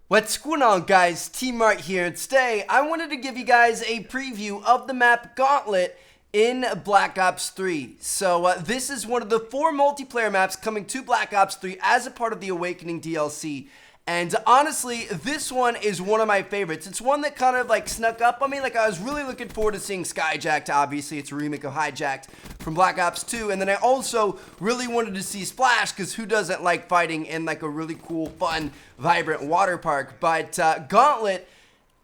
What's going on, guys? T-Mart here, and today I wanted to give you guys a preview of the map Gauntlet in Black Ops 3. So this is one of the 4 multiplayer maps coming to Black Ops 3 as a part of the Awakening DLC. And honestly, this one is one of my favorites. It's one that kind of like snuck up on me. Like, I was really looking forward to seeing Skyjacked. Obviously, it's a remake of Hijacked from Black Ops 2. And then I also really wanted to see Splash, because who doesn't like fighting in like a really cool, fun, vibrant water park? But Gauntlet,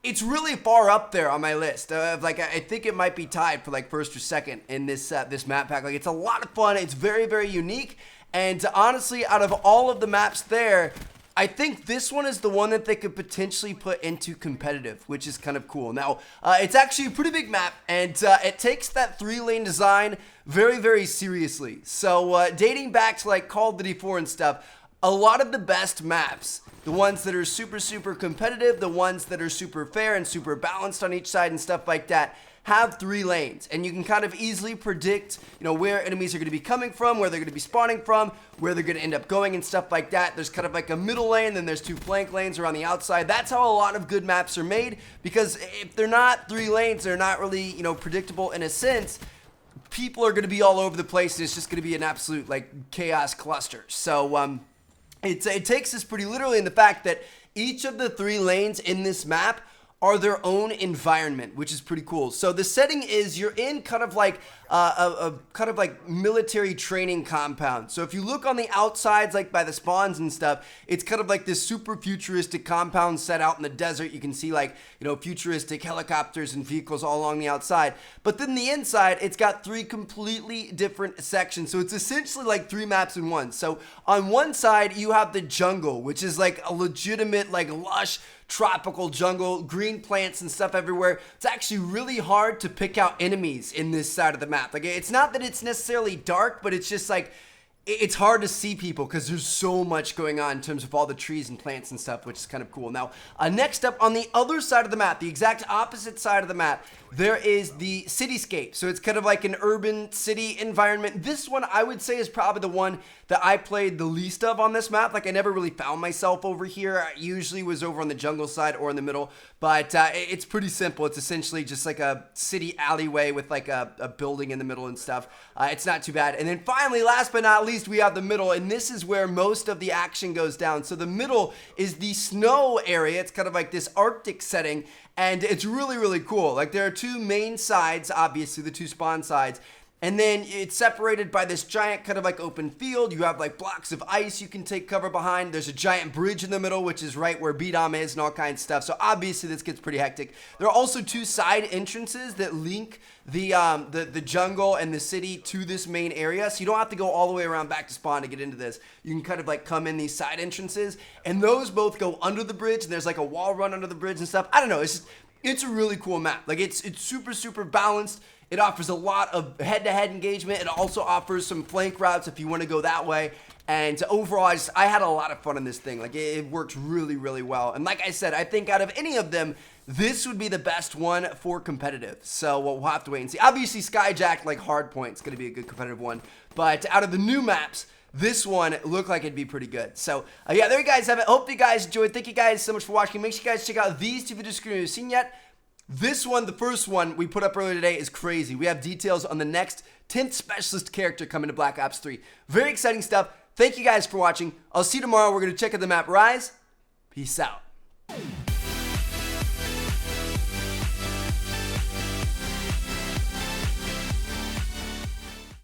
it's really far up there on my list. Like, I think it might be tied for like first or second in this this map pack. Like, it's a lot of fun. It's very, very unique. And honestly, out of all of the maps there, I think this one is the one that they could potentially put into competitive, which is kind of cool. Now, it's actually a pretty big map, and it takes that 3-lane design very, very seriously. So, dating back to like Call of Duty 4 and stuff, a lot of the best maps, the ones that are super, super competitive, the ones that are super fair and super balanced on each side and stuff like that, have 3 lanes, and you can kind of easily predict, you know, where enemies are going to be coming from, where they're going to be spawning from, where they're going to end up going and stuff like that. There's kind of like a middle lane, then there's 2 flank lanes around the outside. That's how a lot of good maps are made, because if they're not 3 lanes, they're not really, you know, predictable in a sense. People are going to be all over the place, and it's just going to be an absolute like chaos cluster. So it takes this pretty literally in the fact that each of the 3 lanes in this map are their own environment, which is pretty cool. So the setting is you're in kind of like a kind of like military training compound. So if you look on the outsides, like by the spawns and stuff, it's kind of like this super futuristic compound set out in the desert. You can see like, you know, futuristic helicopters and vehicles all along the outside. But then the inside, it's got 3 completely different sections. So it's essentially like 3 maps in one. So on one side, you have the jungle, which is like a legitimate, like lush, tropical jungle, green plants and stuff everywhere. It's actually really hard to pick out enemies in this side of the map. Like, it's not that it's necessarily dark, but it's just like, it's hard to see people because there's so much going on in terms of all the trees and plants and stuff, which is kind of cool. Now, next up on the other side of the map, the exact opposite side of the map, there is the cityscape. So it's kind of like an urban city environment. This one, I would say, is probably the one that I played the least of on this map. Like, I never really found myself over here. I usually was over on the jungle side or in the middle, but it's pretty simple. It's essentially just like a city alleyway with like a building in the middle and stuff. It's not too bad. And then finally, last but not least, we have the middle, and this is where most of the action goes down. So the middle is the snow area. It's kind of like this Arctic setting, and it's really, really cool. Like, there are 2 main sides, obviously the 2 spawn sides, and then it's separated by this giant kind of like open field. You have like blocks of ice you can take cover behind. There's a giant bridge in the middle, which is right where B-Dom is and all kinds of stuff. So obviously this gets pretty hectic. There are also 2 side entrances that link the jungle and the city to this main area. So you don't have to go all the way around back to spawn to get into this. You can kind of like come in these side entrances, and those both go under the bridge, and there's like a wall run under the bridge and stuff. I don't know. It's a really cool map. Like, it's super, super balanced. It offers a lot of head-to-head engagement. It also offers some flank routes if you want to go that way. And overall, I had a lot of fun in this thing. Like, it works really, really well. And like I said, I think out of any of them, this would be the best one for competitive. So we'll have to wait and see. Obviously, Skyjack, like Hardpoint, is going to be a good competitive one. But out of the new maps, this one looked like it'd be pretty good. So, yeah, there you guys have it. Hope you guys enjoyed. Thank you guys so much for watching. Make sure you guys check out these 2 videos if you've seen yet. This one, the first one we put up earlier today, is crazy. We have details on the next 10th specialist character coming to Black Ops 3. Very exciting stuff. Thank you guys for watching. I'll see you tomorrow. We're going to check out the map Rise. Peace out.